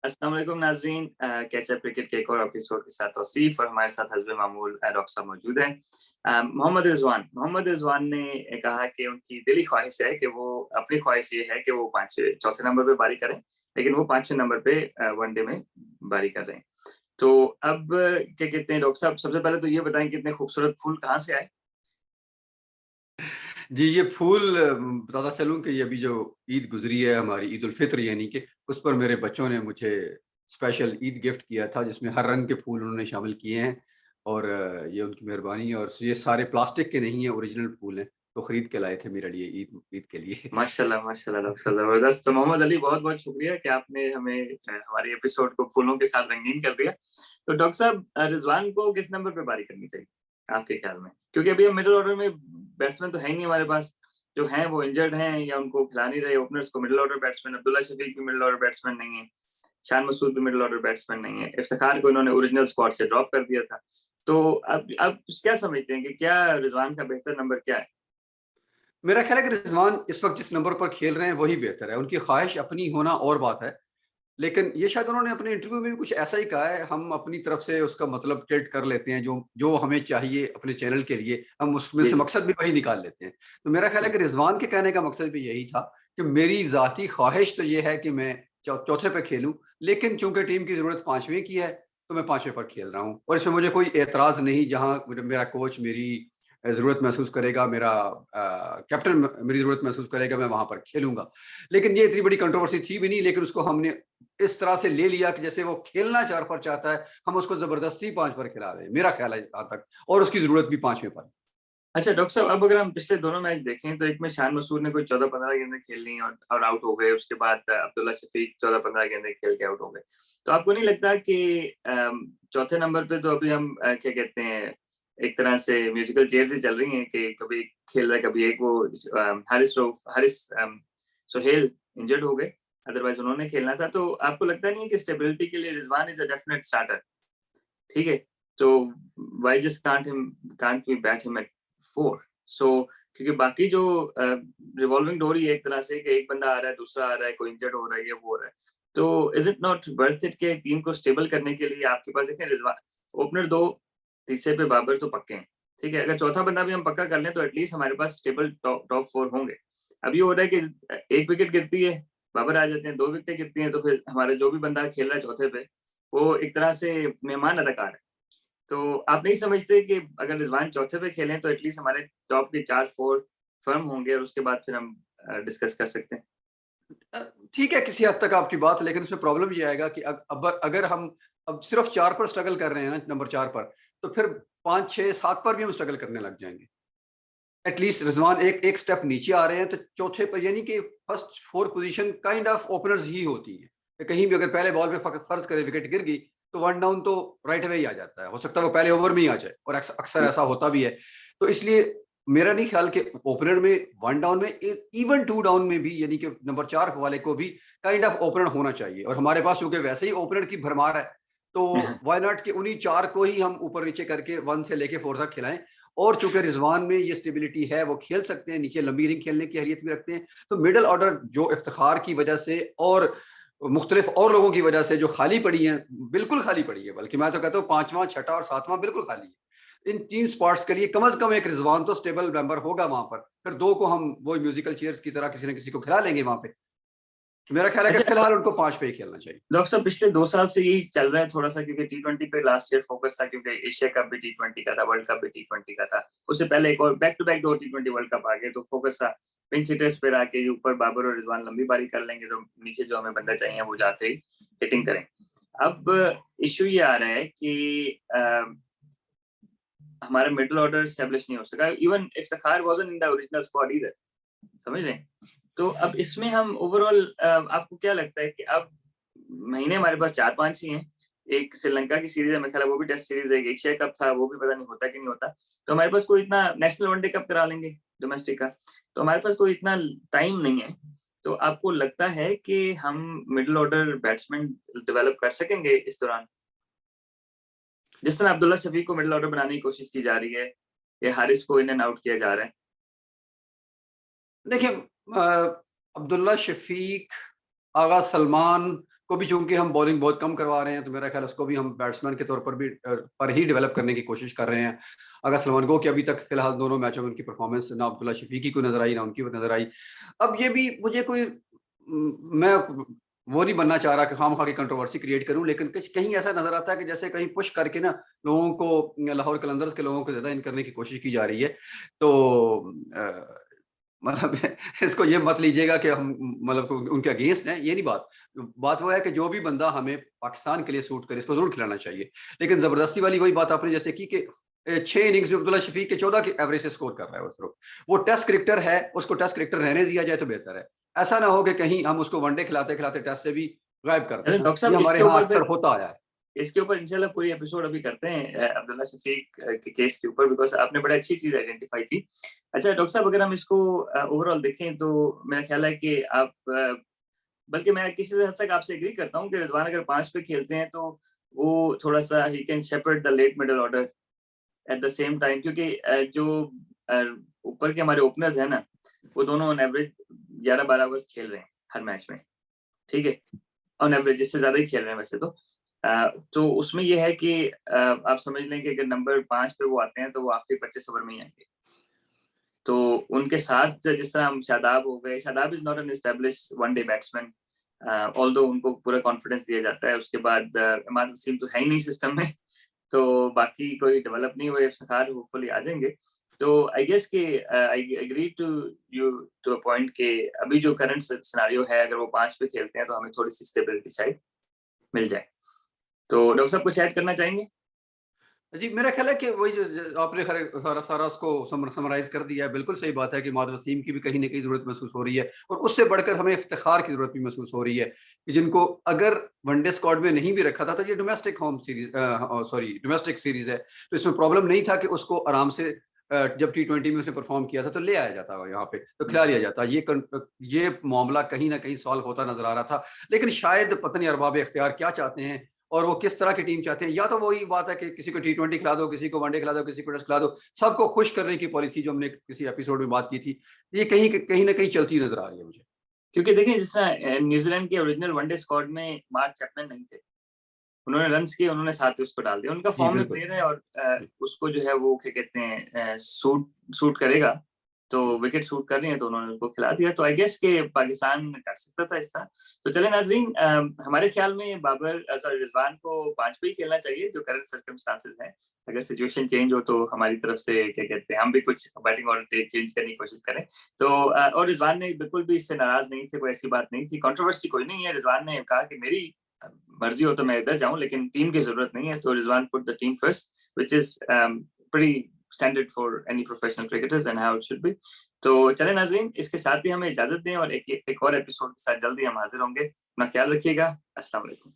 अस्सलाम वालेकुम नाज़रीन, कैचअप क्रिकेट के एक और एपिसोड के साथ तौसीफ और हमारे साथ हस्ब मामूल डॉक्टर साहब मौजूद हैं। मोहम्मद रिजवान ने कहा कि उनकी दिली ख्वाहिश है कि वो अपनी ख्वाहिश ये है कि वो चौथे नंबर पे बारी करें, लेकिन वो 5वें नंबर पे वनडे में बारी कर रहे हैं। तो अब क्या कहते हैं डॉक्टर साहब, सबसे पहले तो ये बताएं कि इतने खूबसूरत फूल कहाँ से आए? जी, ये फूल बताता चलूँ कि ये अभी जो ईद गुज़री है हमारी ईद उल फ़ित्र यानी कि उस पर मेरे बच्चों ने मुझे स्पेशल ईद गिफ्ट किया था जिसमें हर रंग के फूल उन्होंने शामिल किए हैं और ये उनकी मेहरबानी है और ये सारे प्लास्टिक के नहीं हैं, ओरिजिनल फूल हैं, तो खरीद के लाए थे मेरे लिए ईद ईद के लिए। माशाल्लाह, माशाल्लाह डॉक्टर साहब, ज़बरदस्त। तो मोहम्मद अली, बहुत-बहुत शुक्रिया कि आपने हमें हमारे एपिसोड को फूलों के साथ रंगीन कर दिया। तो डॉक्टर साहब, रिज़वान को किस नंबर पे बारी करनी चाहिए, आपके ख़्याल में? क्योंकि अभी हम मिडल ऑर्डर में बैट्समैन तो है ही नहीं हमारे पास, जो हैं वो इंजर्ड हैं या उनको खिला नहीं रहे ओपनर्स को। Middle order batsman Abdullah Shafique भी मिडल ऑर्डर बैट्समैन नहीं है, शान मसूद भी मिडल ऑर्डर बैट्समैन नहीं है, इफ्तिखार को इन्होंने ओरिजिनल स्क्वाड से ड्रॉप कर दिया था। तो अब क्या समझते हैं कि क्या रिज़वान का बेहतर नंबर क्या है? मेरा ख़्याल है कि रिज़वान इस वक़्त जिस नंबर पर खेल रहे हैं वही बेहतर है, उनकी ख़्वाहिश अपनी होना और बात है। लेकिन ये शायद उन्होंने अपने इंटरव्यू में भी कुछ ऐसा ही कहा है, हम अपनी तरफ से उसका मतलब टिल्ट कर लेते हैं, जो जो हमें चाहिए अपने चैनल के लिए, हम उसमें जी, से जी। मकसद भी वही निकाल लेते हैं। तो मेरा ख़्याल है कि रिज़वान के कहने का मकसद भी यही था कि मेरी ज़ाती ख़्वाहिश तो ये है कि मैं चौथे पे खेलूँ, लेकिन चूँकि टीम की ज़रूरत 5वें की है, तो मैं 5वें पर खेल रहा हूँ और इसमें मुझे कोई एतराज़ नहीं, जहाँ मेरा कोच मेरी ज़रूरत महसूस करेगा, मेरा कैप्टन मेरी ज़रूरत महसूस करेगा, मैं वहाँ पर खेलूँगा। लेकिन ये इतनी बड़ी कंट्रोवर्सी थी भी नहीं, लेकिन उसको हमने इस तरह से ले लिया कि जैसे वो खेलना 4 पर चाहता है, हम उसको ज़बरदस्ती 5 पर खिला रहे हैं। मेरा ख्याल है जहाँ तक और उसकी ज़रूरत भी 5वें पर। अच्छा डॉक्टर साहब, अब अगर हम पिछले दोनों मैच देखें तो एक में शान मसूद ने कोई 14-15 गेंदें खेल ली और आउट हो गए। उसके बाद अब्दुल्ला शफीक 14-15 गेंदें खेल के आउट हो गए। तो आपको नहीं लगता कि चौथे नंबर पे तो अभी हम क्या कहते हैं, एक तरह से म्यूजिकल चेयर्स ही चल रही हैं कि कभी खेल रहा है, कभी एक वो सोहेल इंजर्ड हो गए, अदरवाइज उन्होंने खेलना था। तो आपको लगता नहीं है कि स्टेबिलिटी के लिए Rizwan is a definite starter? ठीक है, तो why just can't we bat him at 4? सो क्योंकि बाकी जो रिवॉल्विंग डोर ही है एक तरह से कि एक बंदा आ रहा है, दूसरा आ रहा है, कोई इंजर्ड हो रहा है, ये वो हो रहा है। तो is it not worth it कि टीम को स्टेबल करने के लिए आपके पास देखें रिजवान ओपनर 2, तीसरे पे बाबर तो पक्के हैं, ठीक है? अगर चौथा बंदा भी हम पक्का कर लें तो एटलीस्ट हमारे पास स्टेबल टॉप 4 होंगे। अब ये हो रहा है कि 1 विकेट गिरती है, बाबर आ जाते हैं, 2 विकेटें गिरती हैं, तो फिर हमारा जो भी बंदा खेल रहा है चौथे पे, वो एक तरह से मेहमान अदाकार है। तो आप नहीं समझते कि अगर रिज़वान चौथे पे खेलें तो एटलीस्ट हमारे टॉप के 4-4 फर्म होंगे और उसके बाद फिर हम डिस्कस कर सकते हैं? अ, ठीक है किसी हद तक आपकी बात, लेकिन उसमें प्रॉब्लम ये आएगा कि अब अगर हम अब सिर्फ़ 4 पर स्ट्रगल कर रहे हैं ना, नंबर 4 पर, तो फिर 5, 6, 7 पर भी हम स्ट्रगल करने लग जाएँगे। एटलीस्ट रिज़वान एक एक स्टेप नीचे आ रहे हैं, तो चौथे पर यानी कि first 4 position kind of openers ही होती हैं। कि कहीं भी अगर पहले बॉल पे फ़र्ज़ करें विकेट गिर गई, तो 1 डाउन तो राइट अवे ही आ जाता है। हो सकता है वो पहले ओवर में ही आ जाए और अक्सर ऐसा होता भी है। तो इसलिए मेरा नहीं ख़्याल कि ओपनर में 1 डाउन में इवन 2 डाउन में भी यानी कि नंबर 4 वाले को भी काइंड ऑफ ओपनर होना चाहिए और हमारे पास चूँकि वैसे ही ओपनर की भरमार है, तो व्हाई नॉट कि उन्हीं 4 को ही हम ऊपर-नीचे करके 1 से लेके 4 तक खिलाएँ और चूँकि रिज़वान में ये स्टेबिलिटी है, वो खेल सकते हैं, नीचे लंबी इनिंग खेलने की अहलियत भी रखते हैं। तो मिडल ऑर्डर जो इफ्तिखार की वजह से और मुख्तलिफ और लोगों की वजह से जो खाली पड़ी हैं, बिल्कुल खाली पड़ी है, बल्कि मैं तो कहता हूँ 5वाँ, 6ठा और 7वाँ बिल्कुल खाली है। इन 3 स्पॉट्स के लिए कम से कम एक रिज़वान तो स्टेबल मेंबर होगा वहाँ पर। फिर 2 को हम वही म्यूजिकल चेयर्स की तरह किसी न किसी को खिला लेंगे वहाँ पे। मेरा ख्याल है कि अच्छा फिलहाल उनको 5 पे ही खेलना चाहिए। डॉक्टर साहब, पिछले 2 साल से यही चल रहा है थोड़ा-सा, क्योंकि टी20 पे लास्ट ईयर फोकस था, क्योंकि एशिया कप भी टी20 का था, वर्ल्ड कप भी टी20 का था। उससे पहले एक और बैक टू बैक 2 टी20 वर्ल्ड कप आ गए, तो फोकस था पिंच हिटर्स पे रहा के ऊपर बाबर और रिजवान लंबी पारी कर लेंगे, तो नीचे जो हमें बंदा चाहिए वो जाते ही हिटिंग करें। अब इश्यू ये आ रहा है कि हमारा मिडल ऑर्डर एस्टेब्लिश नहीं हो सका। Even Iftikhar wasn't in the original squad either, समझ रहे हैं? तो अब इसमें हम ओवरऑल आपको क्या लगता है कि अब महीने हमारे पास 4-5 ही हैं। एक श्रीलंका की सीरीज़ है, मेरे ख्याल है वो भी टेस्ट सीरीज़ है, एक एशिया कप था, वो भी पता नहीं होता कि नहीं होता। तो हमारे पास कोई इतना नेशनल वनडे कप करा लेंगे डोमेस्टिक का, तो हमारे पास कोई इतना टाइम नहीं है। तो आपको लगता है कि हम मिडल ऑर्डर बैट्समैन डेवलप कर सकेंगे इस दौरान? जिस तरह अब्दुल्ला शफीक को मिडल ऑर्डर बनाने की कोशिश की जा रही है, या हारिस को इन एंड आउट किया जा रहा है। देखिए अब्दुल्ला शफीक, आगा सलमान उसको भी चूंकि हम बॉलिंग बहुत कम करवा रहे हैं, तो मेरा ख्याल उसको भी हम बैट्समैन के तौर पर भी पर ही डेवलप करने की कोशिश कर रहे हैं। अगर सलमान गो की अभी तक फिलहाल दोनों मैचों में उनकी परफॉर्मेंस ना अब्दुल्ला शफीकी को नजर आई, ना उनकी नजर आई। अब ये भी मुझे कोई मैं वो नहीं बनना चाह रहा कि खामखा की कंट्रोवर्सी क्रिएट करूं, लेकिन कहीं ऐसा नजर आता है कि जैसे कहीं पुश करके ना लोगों को, लाहौर कलंदर्स के लोगों को ज्यादा इन करने की कोशिश की जा रही है। तो मतलब इसको ये मत लीजिएगा कि हम मतलब उनके अगेंस्ट हैं, ये नहीं बात। बात वो है कि जो भी बंदा हमें पाकिस्तान के लिए सूट करे इसको जरूर खिलाना चाहिए। लेकिन जबरदस्ती वाली वही बात आपने जैसे की कि 6 इनिंग्स में अब्दुल्ला शफीक के 14 के एवरेज से स्कोर कर रहा है उस वक्त। वो टेस्ट क्रिकेटर है, उसको टेस्ट क्रिकेटर रहने दिया जाए तो बेहतर है। ऐसा ना हो कि कहीं हम उसको वनडे खिलाते खिलाते टेस्ट से भी गायब कर दें। डॉक्टर ये साहब हमारे इसके यहाँ ऊपर अक्सर होता आया है। इसके ऊपर इंशाल्लाह कोई एपिसोड अभी करते हैं अब्दुल्ला शफीक के केस के ऊपर, बिकॉज आपने बड़ा अच्छी चीज आइडेंटिफाई की। अच्छा डॉक्टर साहब, अगर हम इसको ओवरऑल देखें तो मेरा ख्याल है कि आप बल्कि मैं किसी हद तक आपसे एग्री करता हूँ कि रिजवान अगर 5 पे खेलते हैं तो वो थोड़ा सा ही can shepherd the late middle order at the same time, क्योंकि जो ऊपर के हमारे ओपनर्स हैं ना, वो दोनों ऑन एवरेज 11-12 ओवर्स खेल रहे हैं हर मैच में, ठीक है, ऑन एवरेज, जिससे ज्यादा ही खेल रहे हैं वैसे तो उसमें ये है कि आप समझ लें कि अगर नंबर 5 पे वो आते हैं तो वो आखिरी 25 ओवर में ही आएंगे। तो उनके साथ जिस तरह हम शादाब हो गए, Shadab is not an establish one day batsman, although उनको पूरा कॉन्फिडेंस दिया जाता है। उसके बाद इमाद वसीम तो है ही नहीं सिस्टम में, तो बाकी कोई डेवलप नहीं हुए, इफ्तिखार होपफुली आ जाएंगे। तो आई गेस कि I agree to you to a point कि अभी जो करंट सिनेरियो है, अगर वो 5 पे खेलते हैं तो हमें थोड़ी सी स्टेबिलिटी शायद मिल जाए। तो डॉक्टर साहब कुछ ऐड करना चाहेंगे? जी, मेरा ख्याल है कि वही जो आपने सारा सारा उसको समराइज कर दिया है। बिल्कुल सही बात है कि इमाद वसीम की भी कहीं न कहीं ज़रूरत महसूस हो रही है, और उससे बढ़कर हमें इफ्तिखार की ज़रूरत भी महसूस हो रही है कि जिनको अगर वनडे स्क्वाड में नहीं भी रखा था, तो ये डोमेस्टिक डोमेस्टिक सीरीज़ है, तो इसमें प्रॉब्लम नहीं था कि उसको आराम से जब T20 में उसने परफॉर्म किया था तो ले आया जाता यहाँ पे, तो खिला लिया जाता। ये मामला कहीं न कहीं सॉल्व होता नज़र आ रहा था। लेकिन शायद पता नहीं अरबाब इख्तियार क्या चाहते हैं और वो किस तरह की टीम चाहते हैं। या तो वही बात है कि किसी को T20 खिला दो, किसी को वनडे खिला दो, किसी को टेस्ट खिला दो, सबको खुश करने की पॉलिसी जो हमने किसी एपिसोड में बात की थी, ये कहीं ना कहीं चलती नजर आ रही है मुझे। क्योंकि देखिए जिस तरह न्यूजीलैंड के ओरिजिनल वनडे स्क्वाड में मार्क चैपमैन नहीं थे, उन्होंने रन्स किए, उन्होंने साथ ही उसको डाल दिया। उनका जी फॉर्म में बिल्कुल। प्लेयर है और जी, उसको जो है वो क्या कहते हैं सूट सूट करेगा, तो विकेट सूट कर रही है तो उन्होंने उसको खिला दिया। तो आई गेस के पाकिस्तान कर सकता था इस तरह। तो चले नाज़रीन, हमारे ख्याल में बाबर सॉरी रिजवान को 5 पे ही खेलना चाहिए जो करंट सर्कमस्टांसेस हैं। अगर सिचुएशन चेंज हो तो हमारी तरफ से क्या कहते हैं हम भी कुछ बैटिंग ऑर्डर चेंज करने की कोशिश करें। तो और रिजवान ने बिल्कुल भी इससे नाराज नहीं थे, कोई ऐसी बात नहीं थी, कंट्रोवर्सी कोई नहीं है। रिजवान ने कहा कि मेरी मर्जी हो तो मैं इधर जाऊं, लेकिन टीम की जरूरत नहीं है। तो Rizwan put the team first, which is pretty standard for any professional cricketers and how it should be. तो चले नाज़रीन, इसके साथ ही हमें इजाजत दें और एक और एपिसोड के साथ जल्दी हम हाजिर होंगे। अपना ख्याल रखिएगा। अस्सलाम वालेकुम।